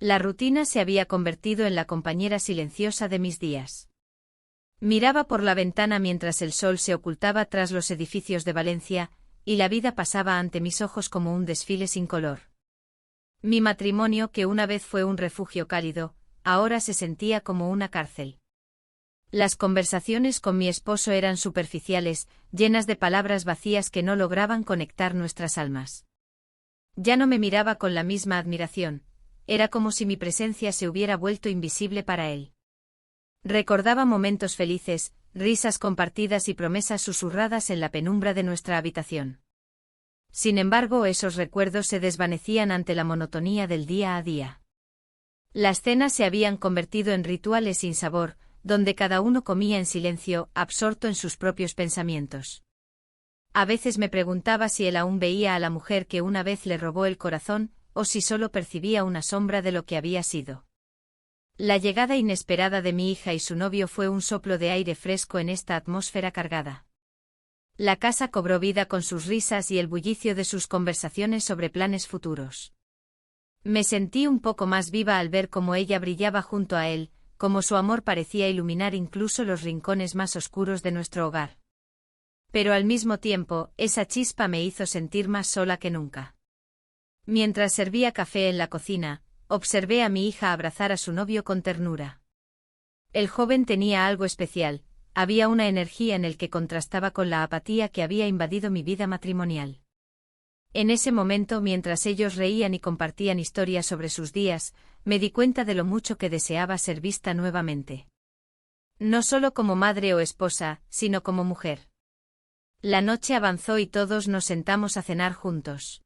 La rutina se había convertido en la compañera silenciosa de mis días. Miraba por la ventana mientras el sol se ocultaba tras los edificios de Valencia, y la vida pasaba ante mis ojos como un desfile sin color. Mi matrimonio, que una vez fue un refugio cálido, ahora se sentía como una cárcel. Las conversaciones con mi esposo eran superficiales, llenas de palabras vacías que no lograban conectar nuestras almas. Ya no me miraba con la misma admiración, era como si mi presencia se hubiera vuelto invisible para él. Recordaba momentos felices, risas compartidas y promesas susurradas en la penumbra de nuestra habitación. Sin embargo, esos recuerdos se desvanecían ante la monotonía del día a día. Las cenas se habían convertido en rituales sin sabor, donde cada uno comía en silencio, absorto en sus propios pensamientos. A veces me preguntaba si él aún veía a la mujer que una vez le robó el corazón, o si solo percibía una sombra de lo que había sido. La llegada inesperada de mi hija y su novio fue un soplo de aire fresco en esta atmósfera cargada. La casa cobró vida con sus risas y el bullicio de sus conversaciones sobre planes futuros. Me sentí un poco más viva al ver cómo ella brillaba junto a él, cómo su amor parecía iluminar incluso los rincones más oscuros de nuestro hogar. Pero al mismo tiempo, esa chispa me hizo sentir más sola que nunca. Mientras servía café en la cocina, observé a mi hija abrazar a su novio con ternura. El joven tenía algo especial, había una energía en él que contrastaba con la apatía que había invadido mi vida matrimonial. En ese momento, mientras ellos reían y compartían historias sobre sus días, me di cuenta de lo mucho que deseaba ser vista nuevamente. No solo como madre o esposa, sino como mujer. La noche avanzó y todos nos sentamos a cenar juntos.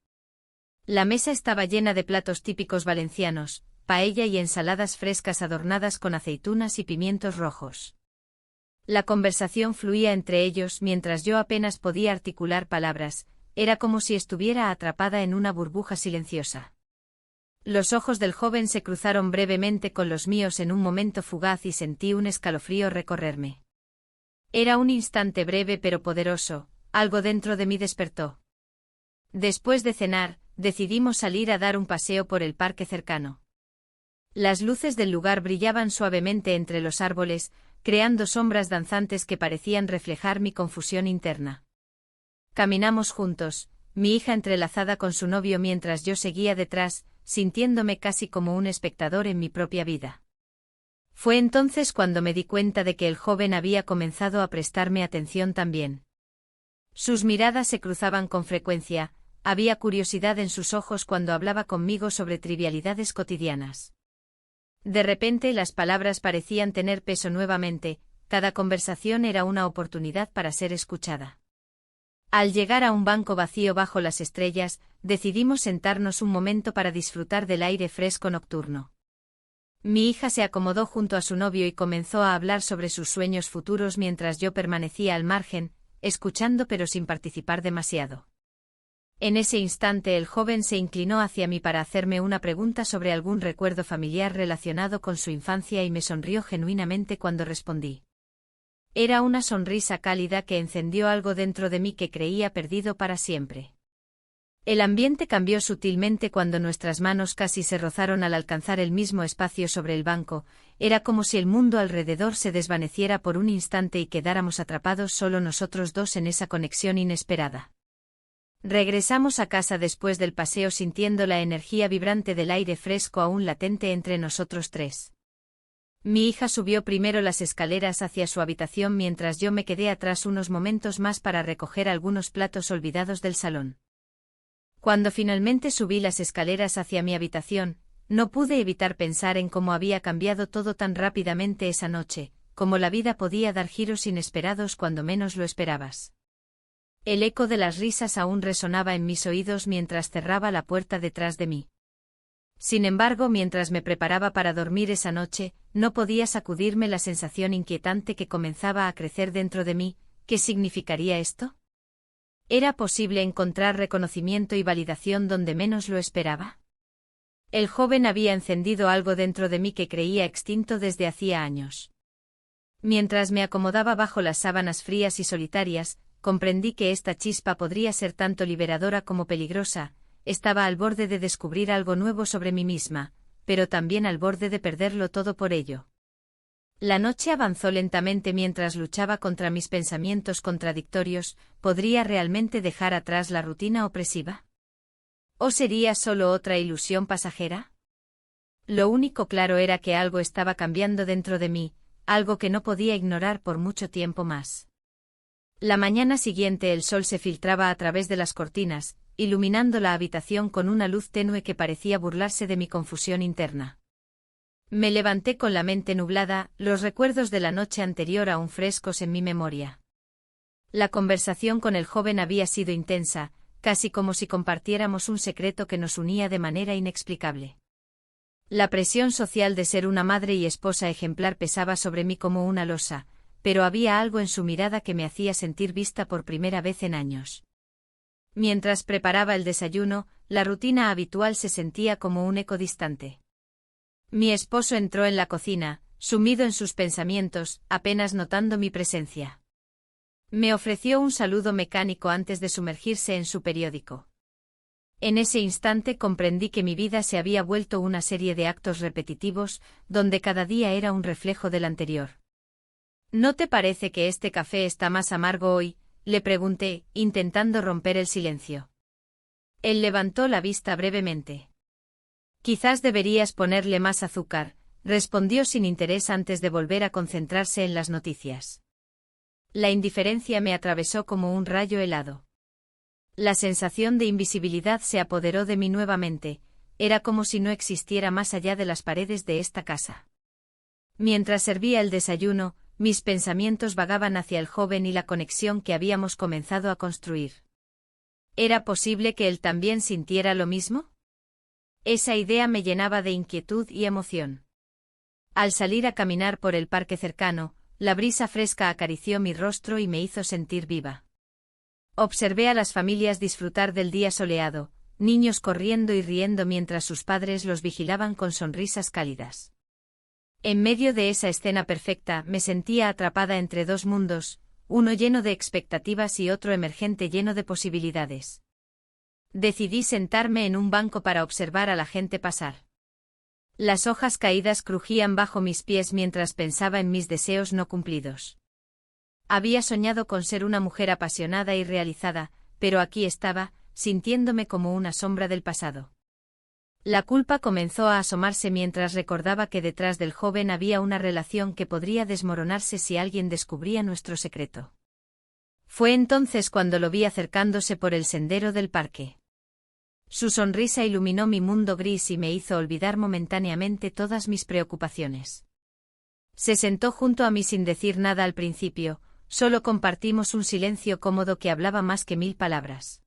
La mesa estaba llena de platos típicos valencianos, paella y ensaladas frescas adornadas con aceitunas y pimientos rojos. La conversación fluía entre ellos mientras yo apenas podía articular palabras, era como si estuviera atrapada en una burbuja silenciosa. Los ojos del joven se cruzaron brevemente con los míos en un momento fugaz y sentí un escalofrío recorrerme. Era un instante breve pero poderoso, algo dentro de mí despertó. Después de cenar, decidimos salir a dar un paseo por el parque cercano. Las luces del lugar brillaban suavemente entre los árboles, creando sombras danzantes que parecían reflejar mi confusión interna. Caminamos juntos, mi hija entrelazada con su novio mientras yo seguía detrás, sintiéndome casi como un espectador en mi propia vida. Fue entonces cuando me di cuenta de que el joven había comenzado a prestarme atención también. Sus miradas se cruzaban con frecuencia, había curiosidad en sus ojos cuando hablaba conmigo sobre trivialidades cotidianas. De repente las palabras parecían tener peso nuevamente, cada conversación era una oportunidad para ser escuchada. Al llegar a un banco vacío bajo las estrellas, decidimos sentarnos un momento para disfrutar del aire fresco nocturno. Mi hija se acomodó junto a su novio y comenzó a hablar sobre sus sueños futuros mientras yo permanecía al margen, escuchando pero sin participar demasiado. En ese instante el joven se inclinó hacia mí para hacerme una pregunta sobre algún recuerdo familiar relacionado con su infancia y me sonrió genuinamente cuando respondí. Era una sonrisa cálida que encendió algo dentro de mí que creía perdido para siempre. El ambiente cambió sutilmente cuando nuestras manos casi se rozaron al alcanzar el mismo espacio sobre el banco, era como si el mundo alrededor se desvaneciera por un instante y quedáramos atrapados solo nosotros dos en esa conexión inesperada. Regresamos a casa después del paseo sintiendo la energía vibrante del aire fresco aún latente entre nosotros tres. Mi hija subió primero las escaleras hacia su habitación mientras yo me quedé atrás unos momentos más para recoger algunos platos olvidados del salón. Cuando finalmente subí las escaleras hacia mi habitación, no pude evitar pensar en cómo había cambiado todo tan rápidamente esa noche, cómo la vida podía dar giros inesperados cuando menos lo esperabas. El eco de las risas aún resonaba en mis oídos mientras cerraba la puerta detrás de mí. Sin embargo, mientras me preparaba para dormir esa noche, no podía sacudirme la sensación inquietante que comenzaba a crecer dentro de mí. ¿Qué significaría esto? ¿Era posible encontrar reconocimiento y validación donde menos lo esperaba? El joven había encendido algo dentro de mí que creía extinto desde hacía años. Mientras me acomodaba bajo las sábanas frías y solitarias, comprendí que esta chispa podría ser tanto liberadora como peligrosa. Estaba al borde de descubrir algo nuevo sobre mí misma, pero también al borde de perderlo todo por ello. La noche avanzó lentamente mientras luchaba contra mis pensamientos contradictorios. ¿Podría realmente dejar atrás la rutina opresiva? ¿O sería solo otra ilusión pasajera? Lo único claro era que algo estaba cambiando dentro de mí, algo que no podía ignorar por mucho tiempo más. La mañana siguiente el sol se filtraba a través de las cortinas, iluminando la habitación con una luz tenue que parecía burlarse de mi confusión interna. Me levanté con la mente nublada, los recuerdos de la noche anterior aún frescos en mi memoria. La conversación con el joven había sido intensa, casi como si compartiéramos un secreto que nos unía de manera inexplicable. La presión social de ser una madre y esposa ejemplar pesaba sobre mí como una losa, pero había algo en su mirada que me hacía sentir vista por primera vez en años. Mientras preparaba el desayuno, la rutina habitual se sentía como un eco distante. Mi esposo entró en la cocina, sumido en sus pensamientos, apenas notando mi presencia. Me ofreció un saludo mecánico antes de sumergirse en su periódico. En ese instante comprendí que mi vida se había vuelto una serie de actos repetitivos, donde cada día era un reflejo del anterior. ¿No te parece que este café está más amargo hoy?, le pregunté, intentando romper el silencio. Él levantó la vista brevemente. Quizás deberías ponerle más azúcar, respondió sin interés antes de volver a concentrarse en las noticias. La indiferencia me atravesó como un rayo helado. La sensación de invisibilidad se apoderó de mí nuevamente, era como si no existiera más allá de las paredes de esta casa. Mientras servía el desayuno, mis pensamientos vagaban hacia el joven y la conexión que habíamos comenzado a construir. ¿Era posible que él también sintiera lo mismo? Esa idea me llenaba de inquietud y emoción. Al salir a caminar por el parque cercano, la brisa fresca acarició mi rostro y me hizo sentir viva. Observé a las familias disfrutar del día soleado, niños corriendo y riendo mientras sus padres los vigilaban con sonrisas cálidas. En medio de esa escena perfecta me sentía atrapada entre dos mundos, uno lleno de expectativas y otro emergente lleno de posibilidades. Decidí sentarme en un banco para observar a la gente pasar. Las hojas caídas crujían bajo mis pies mientras pensaba en mis deseos no cumplidos. Había soñado con ser una mujer apasionada y realizada, pero aquí estaba, sintiéndome como una sombra del pasado. La culpa comenzó a asomarse mientras recordaba que detrás del joven había una relación que podría desmoronarse si alguien descubría nuestro secreto. Fue entonces cuando lo vi acercándose por el sendero del parque. Su sonrisa iluminó mi mundo gris y me hizo olvidar momentáneamente todas mis preocupaciones. Se sentó junto a mí sin decir nada al principio, solo compartimos un silencio cómodo que hablaba más que 1000 palabras.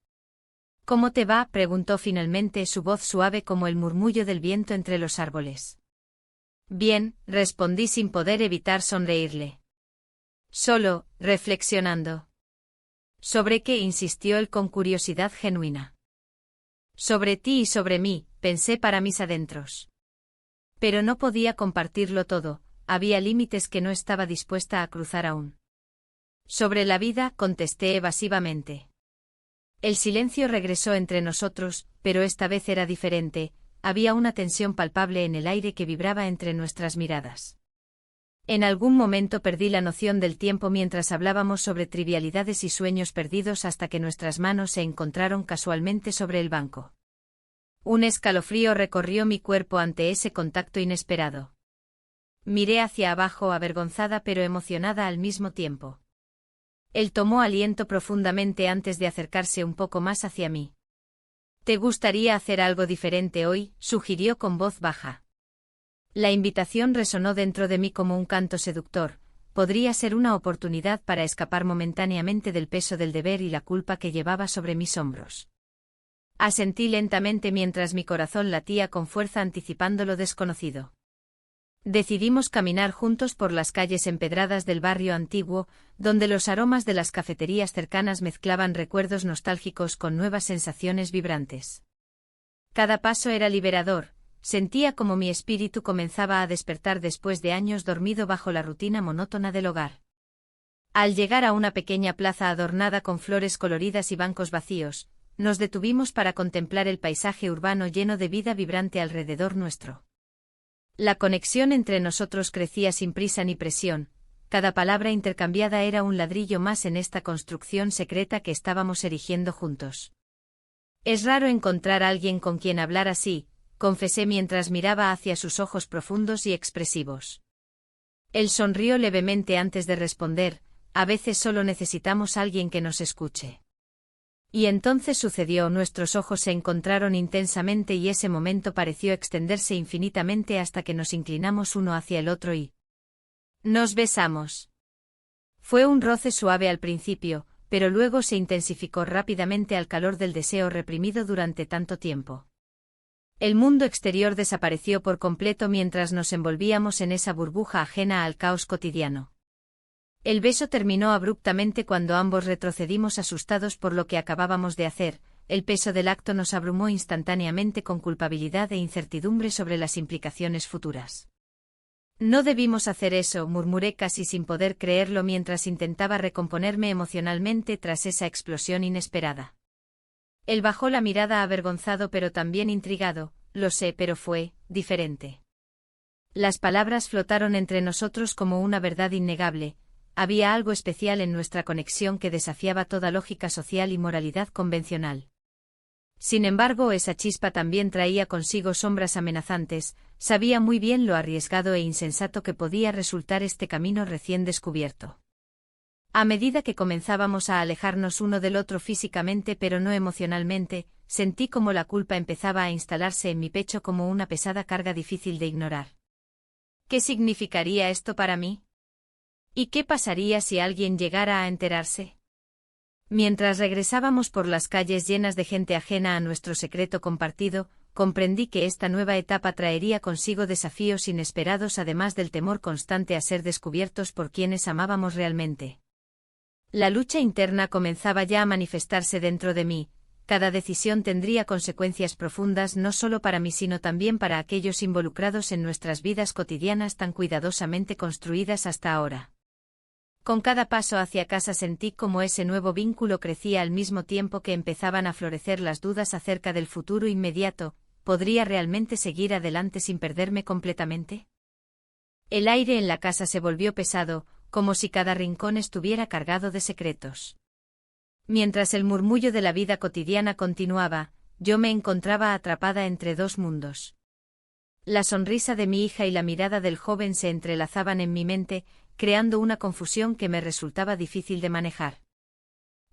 ¿Cómo te va?, preguntó finalmente, su voz suave como el murmullo del viento entre los árboles. Bien, respondí sin poder evitar sonreírle. Solo, reflexionando. ¿Sobre qué?, insistió él con curiosidad genuina. Sobre ti y sobre mí, pensé para mis adentros. Pero no podía compartirlo todo, había límites que no estaba dispuesta a cruzar aún. Sobre la vida, contesté evasivamente. El silencio regresó entre nosotros, pero esta vez era diferente, había una tensión palpable en el aire que vibraba entre nuestras miradas. En algún momento perdí la noción del tiempo mientras hablábamos sobre trivialidades y sueños perdidos hasta que nuestras manos se encontraron casualmente sobre el banco. Un escalofrío recorrió mi cuerpo ante ese contacto inesperado. Miré hacia abajo avergonzada pero emocionada al mismo tiempo. Él tomó aliento profundamente antes de acercarse un poco más hacia mí. ¿Te gustaría hacer algo diferente hoy?, sugirió con voz baja. La invitación resonó dentro de mí como un canto seductor, podría ser una oportunidad para escapar momentáneamente del peso del deber y la culpa que llevaba sobre mis hombros. Asentí lentamente mientras mi corazón latía con fuerza anticipando lo desconocido. Decidimos caminar juntos por las calles empedradas del barrio antiguo, donde los aromas de las cafeterías cercanas mezclaban recuerdos nostálgicos con nuevas sensaciones vibrantes. Cada paso era liberador, sentía como mi espíritu comenzaba a despertar después de años dormido bajo la rutina monótona del hogar. Al llegar a una pequeña plaza adornada con flores coloridas y bancos vacíos, nos detuvimos para contemplar el paisaje urbano lleno de vida vibrante alrededor nuestro. La conexión entre nosotros crecía sin prisa ni presión, cada palabra intercambiada era un ladrillo más en esta construcción secreta que estábamos erigiendo juntos. Es raro encontrar a alguien con quien hablar así, confesé mientras miraba hacia sus ojos profundos y expresivos. Él sonrió levemente antes de responder, a veces solo necesitamos a alguien que nos escuche. Y entonces sucedió, nuestros ojos se encontraron intensamente y ese momento pareció extenderse infinitamente hasta que nos inclinamos uno hacia el otro y nos besamos. Fue un roce suave al principio, pero luego se intensificó rápidamente al calor del deseo reprimido durante tanto tiempo. El mundo exterior desapareció por completo mientras nos envolvíamos en esa burbuja ajena al caos cotidiano. El beso terminó abruptamente cuando ambos retrocedimos asustados por lo que acabábamos de hacer, el peso del acto nos abrumó instantáneamente con culpabilidad e incertidumbre sobre las implicaciones futuras. No debimos hacer eso, murmuré casi sin poder creerlo mientras intentaba recomponerme emocionalmente tras esa explosión inesperada. Él bajó la mirada avergonzado pero también intrigado, lo sé, pero fue diferente. Las palabras flotaron entre nosotros como una verdad innegable. Había algo especial en nuestra conexión que desafiaba toda lógica social y moralidad convencional. Sin embargo, esa chispa también traía consigo sombras amenazantes, sabía muy bien lo arriesgado e insensato que podía resultar este camino recién descubierto. A medida que comenzábamos a alejarnos uno del otro físicamente pero no emocionalmente, sentí como la culpa empezaba a instalarse en mi pecho como una pesada carga difícil de ignorar. ¿Qué significaría esto para mí? ¿Y qué pasaría si alguien llegara a enterarse? Mientras regresábamos por las calles llenas de gente ajena a nuestro secreto compartido, comprendí que esta nueva etapa traería consigo desafíos inesperados además del temor constante a ser descubiertos por quienes amábamos realmente. La lucha interna comenzaba ya a manifestarse dentro de mí, cada decisión tendría consecuencias profundas no solo para mí sino también para aquellos involucrados en nuestras vidas cotidianas tan cuidadosamente construidas hasta ahora. Con cada paso hacia casa sentí como ese nuevo vínculo crecía al mismo tiempo que empezaban a florecer las dudas acerca del futuro inmediato. ¿Podría realmente seguir adelante sin perderme completamente? El aire en la casa se volvió pesado, como si cada rincón estuviera cargado de secretos. Mientras el murmullo de la vida cotidiana continuaba, yo me encontraba atrapada entre dos mundos. La sonrisa de mi hija y la mirada del joven se entrelazaban en mi mente, creando una confusión que me resultaba difícil de manejar.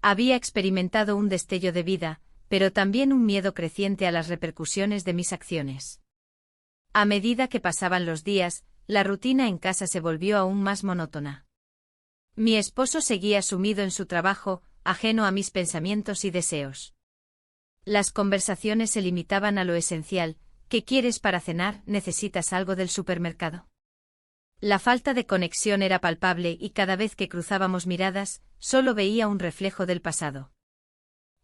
Había experimentado un destello de vida, pero también un miedo creciente a las repercusiones de mis acciones. A medida que pasaban los días, la rutina en casa se volvió aún más monótona. Mi esposo seguía sumido en su trabajo, ajeno a mis pensamientos y deseos. Las conversaciones se limitaban a lo esencial: ¿qué quieres para cenar? ¿Necesitas algo del supermercado? La falta de conexión era palpable y cada vez que cruzábamos miradas, solo veía un reflejo del pasado.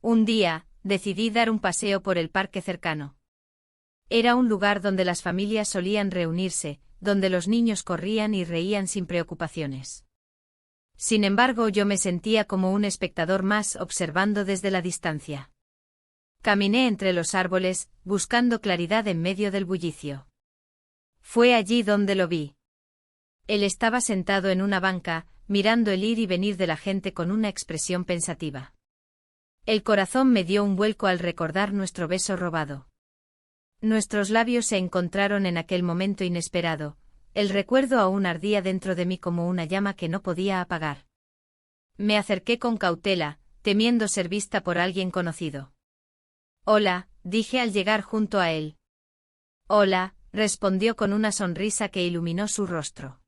Un día, decidí dar un paseo por el parque cercano. Era un lugar donde las familias solían reunirse, donde los niños corrían y reían sin preocupaciones. Sin embargo, yo me sentía como un espectador más observando desde la distancia. Caminé entre los árboles, buscando claridad en medio del bullicio. Fue allí donde lo vi. Él estaba sentado en una banca, mirando el ir y venir de la gente con una expresión pensativa. El corazón me dio un vuelco al recordar nuestro beso robado. Nuestros labios se encontraron en aquel momento inesperado. El recuerdo aún ardía dentro de mí como una llama que no podía apagar. Me acerqué con cautela, temiendo ser vista por alguien conocido. «Hola», dije al llegar junto a él. «Hola», respondió con una sonrisa que iluminó su rostro.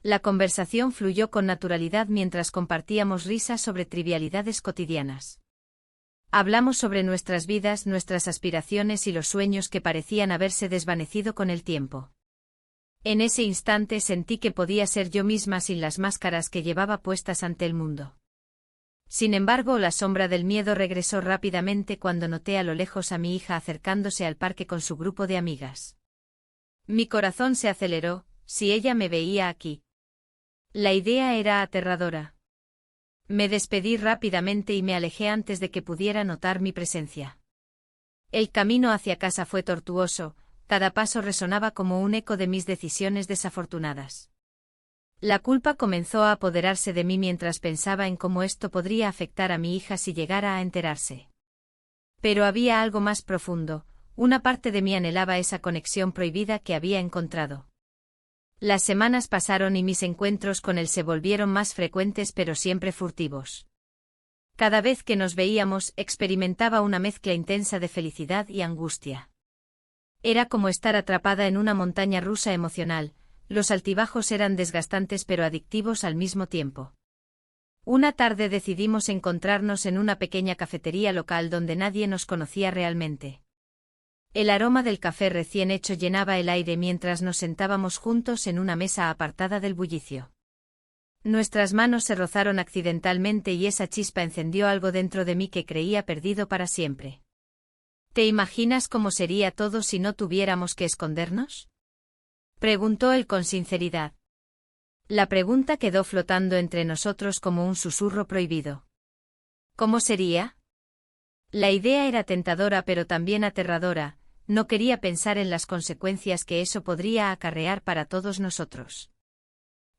La conversación fluyó con naturalidad mientras compartíamos risas sobre trivialidades cotidianas. Hablamos sobre nuestras vidas, nuestras aspiraciones y los sueños que parecían haberse desvanecido con el tiempo. En ese instante sentí que podía ser yo misma sin las máscaras que llevaba puestas ante el mundo. Sin embargo, la sombra del miedo regresó rápidamente cuando noté a lo lejos a mi hija acercándose al parque con su grupo de amigas. Mi corazón se aceleró, si ella me veía aquí. La idea era aterradora. Me despedí rápidamente y me alejé antes de que pudiera notar mi presencia. El camino hacia casa fue tortuoso, cada paso resonaba como un eco de mis decisiones desafortunadas. La culpa comenzó a apoderarse de mí mientras pensaba en cómo esto podría afectar a mi hija si llegara a enterarse. Pero había algo más profundo, una parte de mí anhelaba esa conexión prohibida que había encontrado. Las semanas pasaron y mis encuentros con él se volvieron más frecuentes pero siempre furtivos. Cada vez que nos veíamos experimentaba una mezcla intensa de felicidad y angustia. Era como estar atrapada en una montaña rusa emocional, los altibajos eran desgastantes pero adictivos al mismo tiempo. Una tarde decidimos encontrarnos en una pequeña cafetería local donde nadie nos conocía realmente. El aroma del café recién hecho llenaba el aire mientras nos sentábamos juntos en una mesa apartada del bullicio. Nuestras manos se rozaron accidentalmente y esa chispa encendió algo dentro de mí que creía perdido para siempre. ¿Te imaginas cómo sería todo si no tuviéramos que escondernos?, preguntó él con sinceridad. La pregunta quedó flotando entre nosotros como un susurro prohibido. ¿Cómo sería? La idea era tentadora pero también aterradora, no quería pensar en las consecuencias que eso podría acarrear para todos nosotros.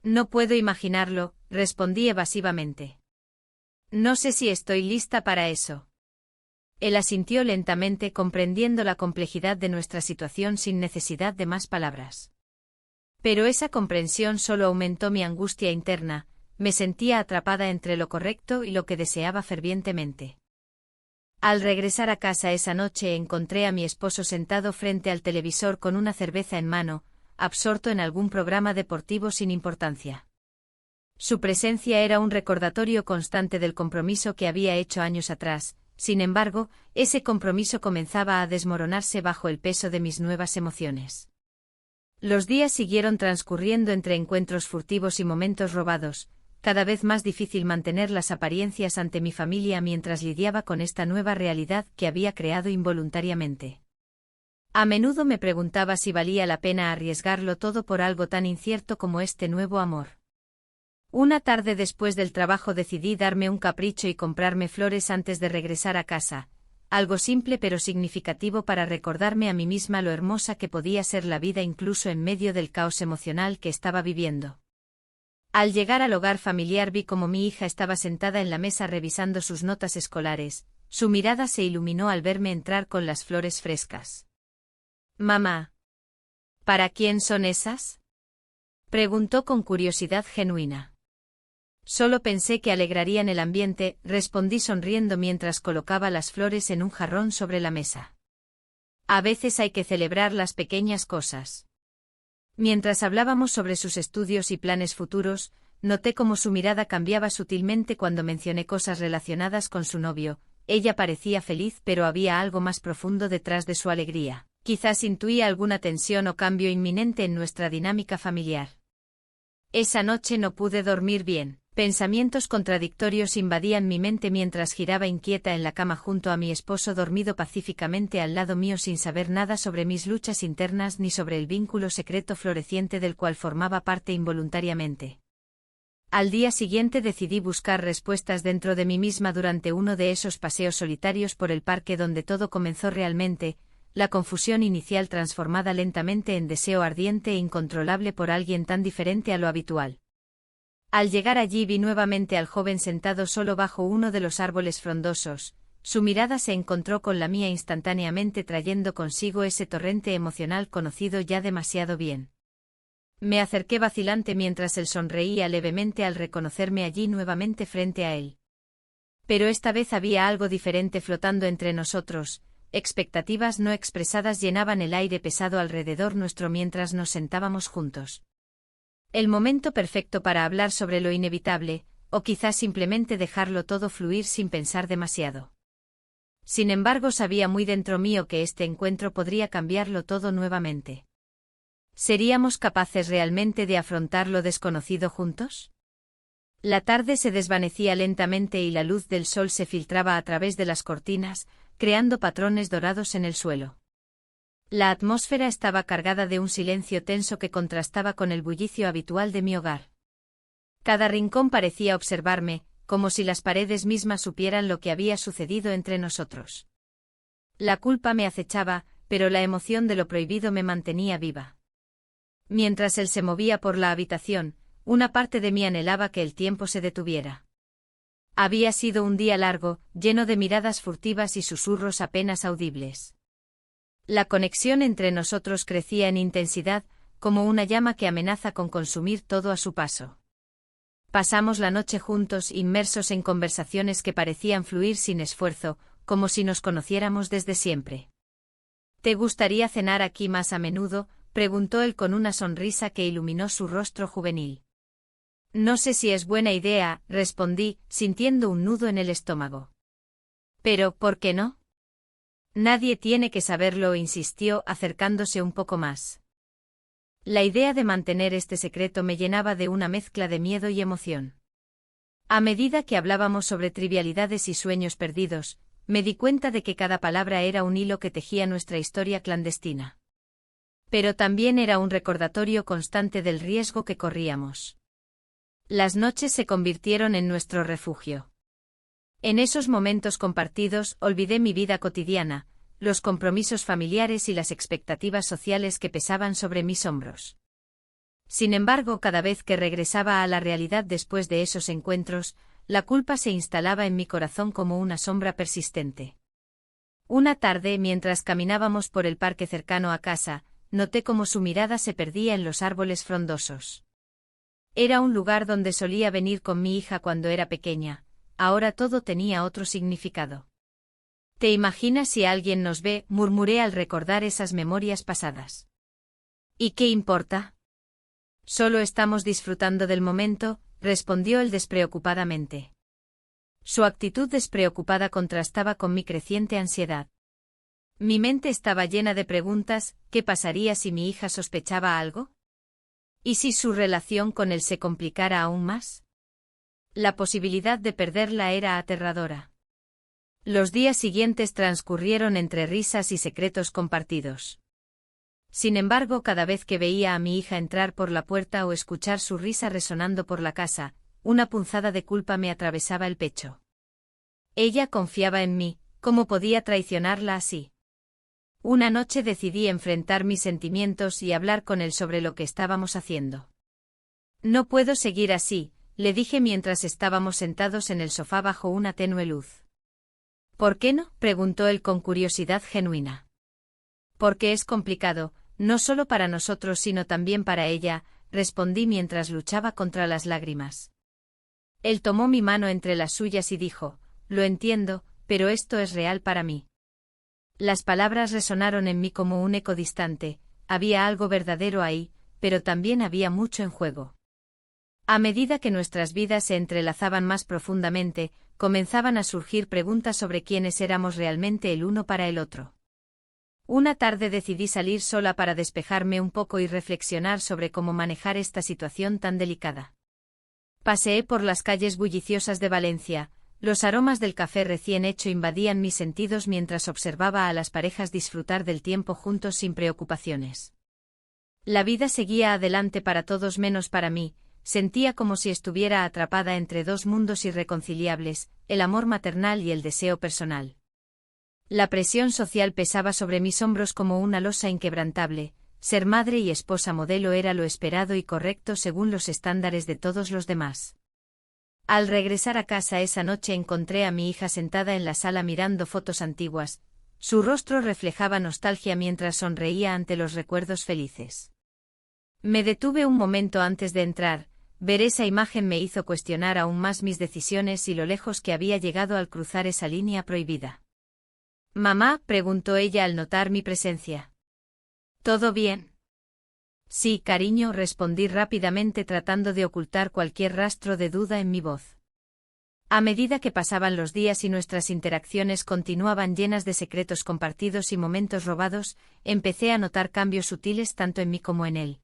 No puedo imaginarlo, respondí evasivamente. No sé si estoy lista para eso. Él asintió lentamente comprendiendo la complejidad de nuestra situación sin necesidad de más palabras. Pero esa comprensión solo aumentó mi angustia interna, me sentía atrapada entre lo correcto y lo que deseaba fervientemente. Al regresar a casa esa noche encontré a mi esposo sentado frente al televisor con una cerveza en mano, absorto en algún programa deportivo sin importancia. Su presencia era un recordatorio constante del compromiso que había hecho años atrás, sin embargo, ese compromiso comenzaba a desmoronarse bajo el peso de mis nuevas emociones. Los días siguieron transcurriendo entre encuentros furtivos y momentos robados, cada vez más difícil mantener las apariencias ante mi familia mientras lidiaba con esta nueva realidad que había creado involuntariamente. A menudo me preguntaba si valía la pena arriesgarlo todo por algo tan incierto como este nuevo amor. Una tarde después del trabajo decidí darme un capricho y comprarme flores antes de regresar a casa, algo simple pero significativo para recordarme a mí misma lo hermosa que podía ser la vida incluso en medio del caos emocional que estaba viviendo. Al llegar al hogar familiar vi cómo mi hija estaba sentada en la mesa revisando sus notas escolares, su mirada se iluminó al verme entrar con las flores frescas. «Mamá, ¿para quién son esas?», preguntó con curiosidad genuina. Solo pensé que alegrarían el ambiente, respondí sonriendo mientras colocaba las flores en un jarrón sobre la mesa. A veces hay que celebrar las pequeñas cosas. Mientras hablábamos sobre sus estudios y planes futuros, noté cómo su mirada cambiaba sutilmente cuando mencioné cosas relacionadas con su novio. Ella parecía feliz pero había algo más profundo detrás de su alegría. Quizás intuía alguna tensión o cambio inminente en nuestra dinámica familiar. Esa noche no pude dormir bien. Pensamientos contradictorios invadían mi mente mientras giraba inquieta en la cama junto a mi esposo dormido pacíficamente al lado mío sin saber nada sobre mis luchas internas ni sobre el vínculo secreto floreciente del cual formaba parte involuntariamente. Al día siguiente decidí buscar respuestas dentro de mí misma durante uno de esos paseos solitarios por el parque donde todo comenzó realmente, la confusión inicial transformada lentamente en deseo ardiente e incontrolable por alguien tan diferente a lo habitual. Al llegar allí vi nuevamente al joven sentado solo bajo uno de los árboles frondosos, su mirada se encontró con la mía instantáneamente trayendo consigo ese torrente emocional conocido ya demasiado bien. Me acerqué vacilante mientras él sonreía levemente al reconocerme allí nuevamente frente a él. Pero esta vez había algo diferente flotando entre nosotros, expectativas no expresadas llenaban el aire pesado alrededor nuestro mientras nos sentábamos juntos. El momento perfecto para hablar sobre lo inevitable, o quizás simplemente dejarlo todo fluir sin pensar demasiado. Sin embargo, sabía muy dentro mío que este encuentro podría cambiarlo todo nuevamente. ¿Seríamos capaces realmente de afrontar lo desconocido juntos? La tarde se desvanecía lentamente y la luz del sol se filtraba a través de las cortinas, creando patrones dorados en el suelo. La atmósfera estaba cargada de un silencio tenso que contrastaba con el bullicio habitual de mi hogar. Cada rincón parecía observarme, como si las paredes mismas supieran lo que había sucedido entre nosotros. La culpa me acechaba, pero la emoción de lo prohibido me mantenía viva. Mientras él se movía por la habitación, una parte de mí anhelaba que el tiempo se detuviera. Había sido un día largo, lleno de miradas furtivas y susurros apenas audibles. La conexión entre nosotros crecía en intensidad, como una llama que amenaza con consumir todo a su paso. Pasamos la noche juntos, inmersos en conversaciones que parecían fluir sin esfuerzo, como si nos conociéramos desde siempre. ¿Te gustaría cenar aquí más a menudo?, preguntó él con una sonrisa que iluminó su rostro juvenil. No sé si es buena idea, respondí, sintiendo un nudo en el estómago. Pero, ¿por qué no? Nadie tiene que saberlo, insistió, acercándose un poco más. La idea de mantener este secreto me llenaba de una mezcla de miedo y emoción. A medida que hablábamos sobre trivialidades y sueños perdidos, me di cuenta de que cada palabra era un hilo que tejía nuestra historia clandestina. Pero también era un recordatorio constante del riesgo que corríamos. Las noches se convirtieron en nuestro refugio. En esos momentos compartidos olvidé mi vida cotidiana, los compromisos familiares y las expectativas sociales que pesaban sobre mis hombros. Sin embargo, cada vez que regresaba a la realidad después de esos encuentros, la culpa se instalaba en mi corazón como una sombra persistente. Una tarde, mientras caminábamos por el parque cercano a casa, noté cómo su mirada se perdía en los árboles frondosos. Era un lugar donde solía venir con mi hija cuando era pequeña, ahora todo tenía otro significado. ¿Te imaginas si alguien nos ve?, murmuré al recordar esas memorias pasadas. ¿Y qué importa? Solo estamos disfrutando del momento, respondió él despreocupadamente. Su actitud despreocupada contrastaba con mi creciente ansiedad. Mi mente estaba llena de preguntas: ¿qué pasaría si mi hija sospechaba algo? ¿Y si su relación con él se complicara aún más? La posibilidad de perderla era aterradora. Los días siguientes transcurrieron entre risas y secretos compartidos. Sin embargo, cada vez que veía a mi hija entrar por la puerta o escuchar su risa resonando por la casa, una punzada de culpa me atravesaba el pecho. Ella confiaba en mí, ¿cómo podía traicionarla así? Una noche decidí enfrentar mis sentimientos y hablar con él sobre lo que estábamos haciendo. No puedo seguir así, le dije mientras estábamos sentados en el sofá bajo una tenue luz. ¿Por qué no?, preguntó él con curiosidad genuina. Porque es complicado, no solo para nosotros sino también para ella, respondí mientras luchaba contra las lágrimas. Él tomó mi mano entre las suyas y dijo: lo entiendo, pero esto es real para mí. Las palabras resonaron en mí como un eco distante, había algo verdadero ahí, pero también había mucho en juego. A medida que nuestras vidas se entrelazaban más profundamente, comenzaban a surgir preguntas sobre quiénes éramos realmente el uno para el otro. Una tarde decidí salir sola para despejarme un poco y reflexionar sobre cómo manejar esta situación tan delicada. Paseé por las calles bulliciosas de Valencia, los aromas del café recién hecho invadían mis sentidos mientras observaba a las parejas disfrutar del tiempo juntos sin preocupaciones. La vida seguía adelante para todos menos para mí. Sentía como si estuviera atrapada entre dos mundos irreconciliables, el amor maternal y el deseo personal. La presión social pesaba sobre mis hombros como una losa inquebrantable. Ser madre y esposa modelo era lo esperado y correcto según los estándares de todos los demás. Al regresar a casa esa noche encontré a mi hija sentada en la sala mirando fotos antiguas. Su rostro reflejaba nostalgia mientras sonreía ante los recuerdos felices. Me detuve un momento antes de entrar. Ver esa imagen me hizo cuestionar aún más mis decisiones y lo lejos que había llegado al cruzar esa línea prohibida. «Mamá», preguntó ella al notar mi presencia. «¿Todo bien?» «Sí, cariño», respondí rápidamente tratando de ocultar cualquier rastro de duda en mi voz. A medida que pasaban los días y nuestras interacciones continuaban llenas de secretos compartidos y momentos robados, empecé a notar cambios sutiles tanto en mí como en él.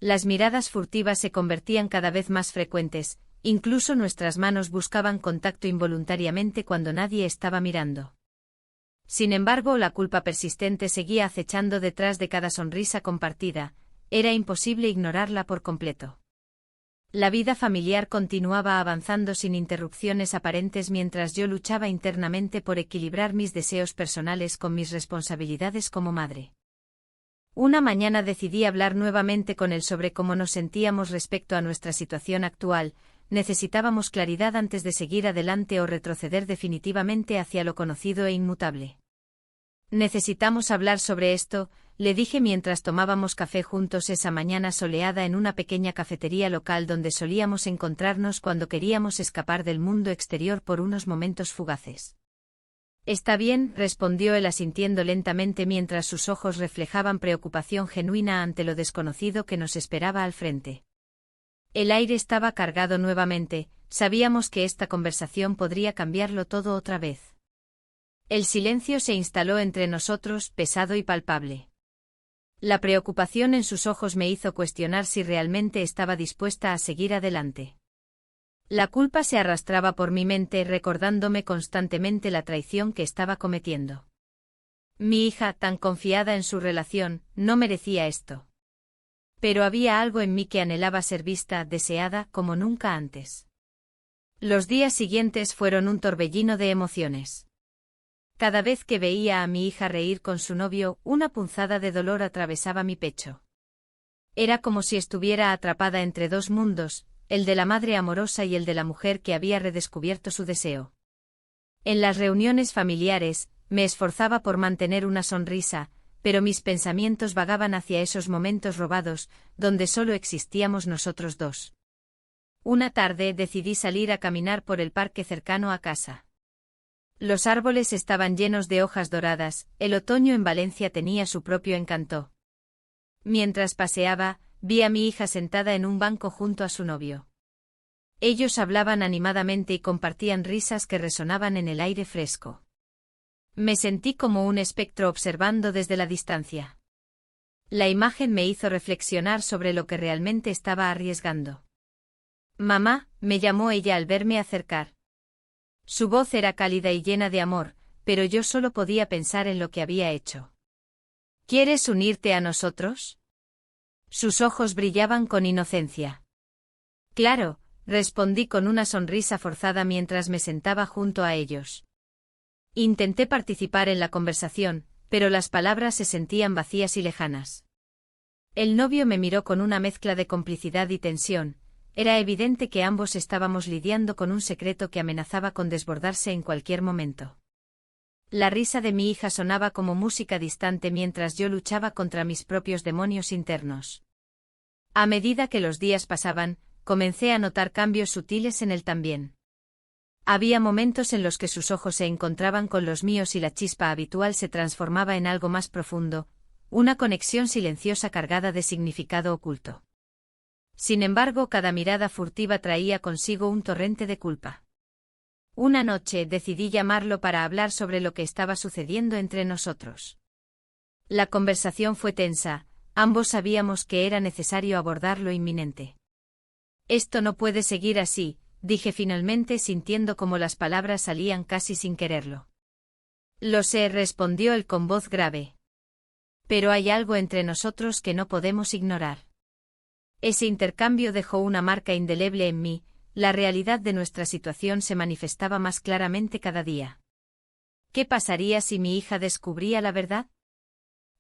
Las miradas furtivas se convertían cada vez más frecuentes, incluso nuestras manos buscaban contacto involuntariamente cuando nadie estaba mirando. Sin embargo, la culpa persistente seguía acechando detrás de cada sonrisa compartida, era imposible ignorarla por completo. La vida familiar continuaba avanzando sin interrupciones aparentes mientras yo luchaba internamente por equilibrar mis deseos personales con mis responsabilidades como madre. Una mañana decidí hablar nuevamente con él sobre cómo nos sentíamos respecto a nuestra situación actual. Necesitábamos claridad antes de seguir adelante o retroceder definitivamente hacia lo conocido e inmutable. Necesitamos hablar sobre esto, le dije mientras tomábamos café juntos esa mañana soleada en una pequeña cafetería local donde solíamos encontrarnos cuando queríamos escapar del mundo exterior por unos momentos fugaces. Está bien, respondió él asintiendo lentamente mientras sus ojos reflejaban preocupación genuina ante lo desconocido que nos esperaba al frente. El aire estaba cargado nuevamente, sabíamos que esta conversación podría cambiarlo todo otra vez. El silencio se instaló entre nosotros, pesado y palpable. La preocupación en sus ojos me hizo cuestionar si realmente estaba dispuesta a seguir adelante. La culpa se arrastraba por mi mente recordándome constantemente la traición que estaba cometiendo. Mi hija, tan confiada en su relación, no merecía esto. Pero había algo en mí que anhelaba ser vista, deseada, como nunca antes. Los días siguientes fueron un torbellino de emociones. Cada vez que veía a mi hija reír con su novio, una punzada de dolor atravesaba mi pecho. Era como si estuviera atrapada entre dos mundos, el de la madre amorosa y el de la mujer que había redescubierto su deseo. En las reuniones familiares, me esforzaba por mantener una sonrisa, pero mis pensamientos vagaban hacia esos momentos robados, donde solo existíamos nosotros dos. Una tarde decidí salir a caminar por el parque cercano a casa. Los árboles estaban llenos de hojas doradas, el otoño en Valencia tenía su propio encanto. Mientras paseaba, vi a mi hija sentada en un banco junto a su novio. Ellos hablaban animadamente y compartían risas que resonaban en el aire fresco. Me sentí como un espectro observando desde la distancia. La imagen me hizo reflexionar sobre lo que realmente estaba arriesgando. «Mamá», me llamó ella al verme acercar. Su voz era cálida y llena de amor, pero yo solo podía pensar en lo que había hecho. «¿Quieres unirte a nosotros?» Sus ojos brillaban con inocencia. «Claro», respondí con una sonrisa forzada mientras me sentaba junto a ellos. Intenté participar en la conversación, pero las palabras se sentían vacías y lejanas. El novio me miró con una mezcla de complicidad y tensión. Era evidente que ambos estábamos lidiando con un secreto que amenazaba con desbordarse en cualquier momento. La risa de mi hija sonaba como música distante mientras yo luchaba contra mis propios demonios internos. A medida que los días pasaban, comencé a notar cambios sutiles en él también. Había momentos en los que sus ojos se encontraban con los míos y la chispa habitual se transformaba en algo más profundo, una conexión silenciosa cargada de significado oculto. Sin embargo, cada mirada furtiva traía consigo un torrente de culpa. Una noche decidí llamarlo para hablar sobre lo que estaba sucediendo entre nosotros. La conversación fue tensa, ambos sabíamos que era necesario abordar lo inminente. «Esto no puede seguir así», dije finalmente sintiendo como las palabras salían casi sin quererlo. «Lo sé», respondió él con voz grave. «Pero hay algo entre nosotros que no podemos ignorar». Ese intercambio dejó una marca indeleble en mí, la realidad de nuestra situación se manifestaba más claramente cada día. ¿Qué pasaría si mi hija descubría la verdad?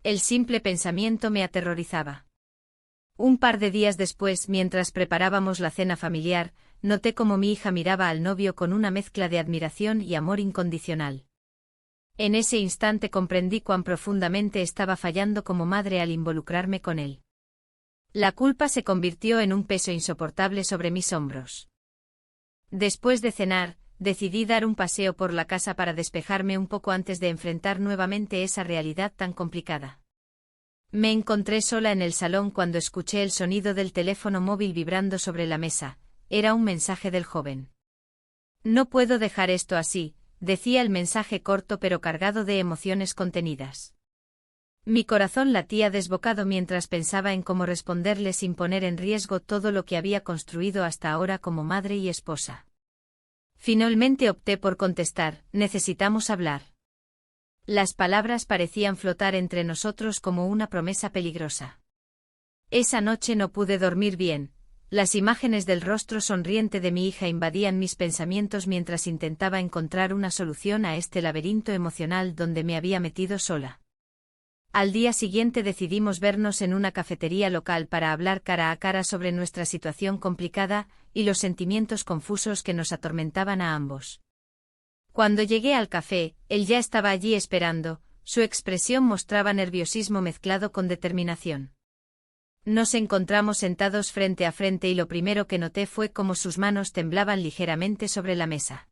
El simple pensamiento me aterrorizaba. Un par de días después, mientras preparábamos la cena familiar, noté cómo mi hija miraba al novio con una mezcla de admiración y amor incondicional. En ese instante comprendí cuán profundamente estaba fallando como madre al involucrarme con él. La culpa se convirtió en un peso insoportable sobre mis hombros. Después de cenar, decidí dar un paseo por la casa para despejarme un poco antes de enfrentar nuevamente esa realidad tan complicada. Me encontré sola en el salón cuando escuché el sonido del teléfono móvil vibrando sobre la mesa. Era un mensaje del joven. «No puedo dejar esto así», decía el mensaje corto pero cargado de emociones contenidas. Mi corazón latía desbocado mientras pensaba en cómo responderle sin poner en riesgo todo lo que había construido hasta ahora como madre y esposa. Finalmente opté por contestar: «Necesitamos hablar». Las palabras parecían flotar entre nosotros como una promesa peligrosa. Esa noche no pude dormir bien, las imágenes del rostro sonriente de mi hija invadían mis pensamientos mientras intentaba encontrar una solución a este laberinto emocional donde me había metido sola. Al día siguiente decidimos vernos en una cafetería local para hablar cara a cara sobre nuestra situación complicada y los sentimientos confusos que nos atormentaban a ambos. Cuando llegué al café, él ya estaba allí esperando, su expresión mostraba nerviosismo mezclado con determinación. Nos encontramos sentados frente a frente y lo primero que noté fue cómo sus manos temblaban ligeramente sobre la mesa.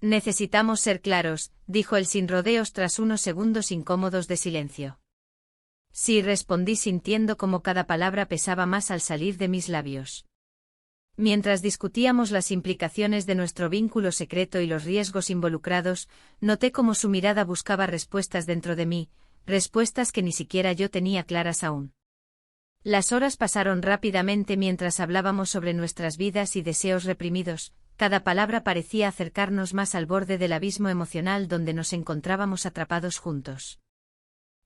Necesitamos ser claros, dijo él sin rodeos tras unos segundos incómodos de silencio. Sí, respondí sintiendo como cada palabra pesaba más al salir de mis labios. Mientras discutíamos las implicaciones de nuestro vínculo secreto y los riesgos involucrados, noté cómo su mirada buscaba respuestas dentro de mí, respuestas que ni siquiera yo tenía claras aún. Las horas pasaron rápidamente mientras hablábamos sobre nuestras vidas y deseos reprimidos, cada palabra parecía acercarnos más al borde del abismo emocional donde nos encontrábamos atrapados juntos.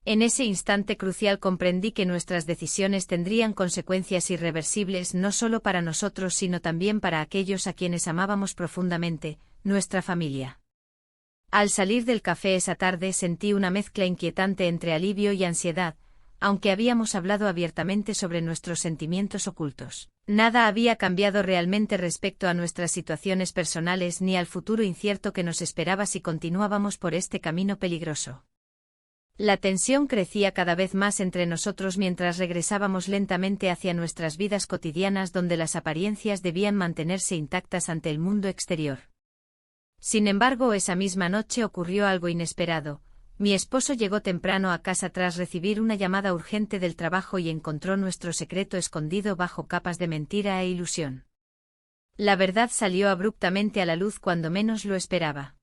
En ese instante crucial comprendí que nuestras decisiones tendrían consecuencias irreversibles no solo para nosotros sino también para aquellos a quienes amábamos profundamente, nuestra familia. Al salir del café esa tarde sentí una mezcla inquietante entre alivio y ansiedad, aunque habíamos hablado abiertamente sobre nuestros sentimientos ocultos. Nada había cambiado realmente respecto a nuestras situaciones personales ni al futuro incierto que nos esperaba si continuábamos por este camino peligroso. La tensión crecía cada vez más entre nosotros mientras regresábamos lentamente hacia nuestras vidas cotidianas donde las apariencias debían mantenerse intactas ante el mundo exterior. Sin embargo, esa misma noche ocurrió algo inesperado. Mi esposo llegó temprano a casa tras recibir una llamada urgente del trabajo y encontró nuestro secreto escondido bajo capas de mentira e ilusión. La verdad salió abruptamente a la luz cuando menos lo esperaba.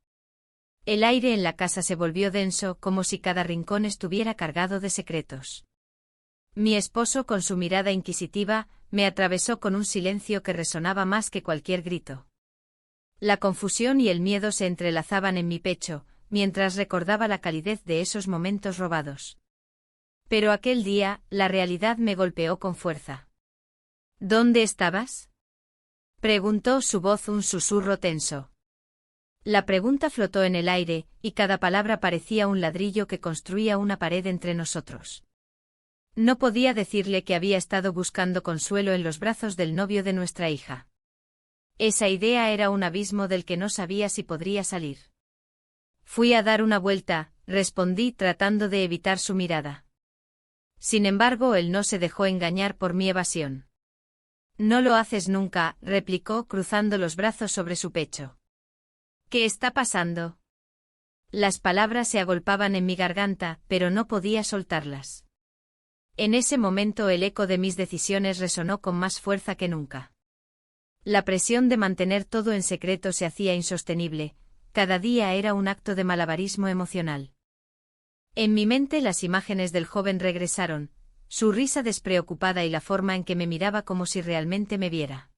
El aire en la casa se volvió denso, como si cada rincón estuviera cargado de secretos. Mi esposo, con su mirada inquisitiva, me atravesó con un silencio que resonaba más que cualquier grito. La confusión y el miedo se entrelazaban en mi pecho, mientras recordaba la calidez de esos momentos robados. Pero aquel día, la realidad me golpeó con fuerza. ¿Dónde estabas?, preguntó su voz, un susurro tenso. La pregunta flotó en el aire, y cada palabra parecía un ladrillo que construía una pared entre nosotros. No podía decirle que había estado buscando consuelo en los brazos del novio de nuestra hija. Esa idea era un abismo del que no sabía si podría salir. Fui a dar una vuelta, respondí tratando de evitar su mirada. Sin embargo, él no se dejó engañar por mi evasión. No lo haces nunca, replicó cruzando los brazos sobre su pecho. ¿Qué está pasando? Las palabras se agolpaban en mi garganta, pero no podía soltarlas. En ese momento el eco de mis decisiones resonó con más fuerza que nunca. La presión de mantener todo en secreto se hacía insostenible. Cada día era un acto de malabarismo emocional. En mi mente las imágenes del joven regresaron, su risa despreocupada y la forma en que me miraba como si realmente me viera.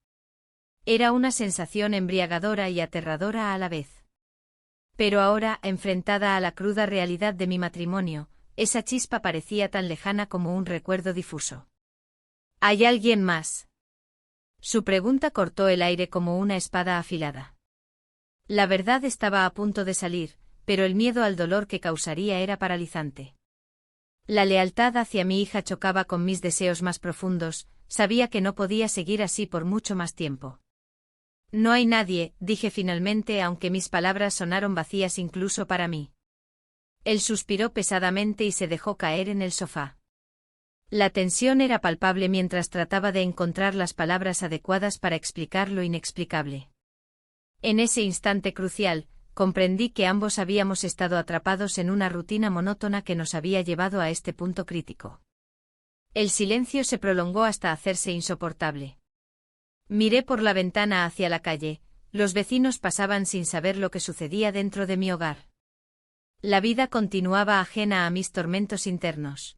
Era una sensación embriagadora y aterradora a la vez. Pero ahora, enfrentada a la cruda realidad de mi matrimonio, esa chispa parecía tan lejana como un recuerdo difuso. ¿Hay alguien más?, su pregunta cortó el aire como una espada afilada. La verdad estaba a punto de salir, pero el miedo al dolor que causaría era paralizante. La lealtad hacia mi hija chocaba con mis deseos más profundos, sabía que no podía seguir así por mucho más tiempo. No hay nadie, dije finalmente, aunque mis palabras sonaron vacías incluso para mí. Él suspiró pesadamente y se dejó caer en el sofá. La tensión era palpable mientras trataba de encontrar las palabras adecuadas para explicar lo inexplicable. En ese instante crucial, comprendí que ambos habíamos estado atrapados en una rutina monótona que nos había llevado a este punto crítico. El silencio se prolongó hasta hacerse insoportable. Miré por la ventana hacia la calle, los vecinos pasaban sin saber lo que sucedía dentro de mi hogar. La vida continuaba ajena a mis tormentos internos.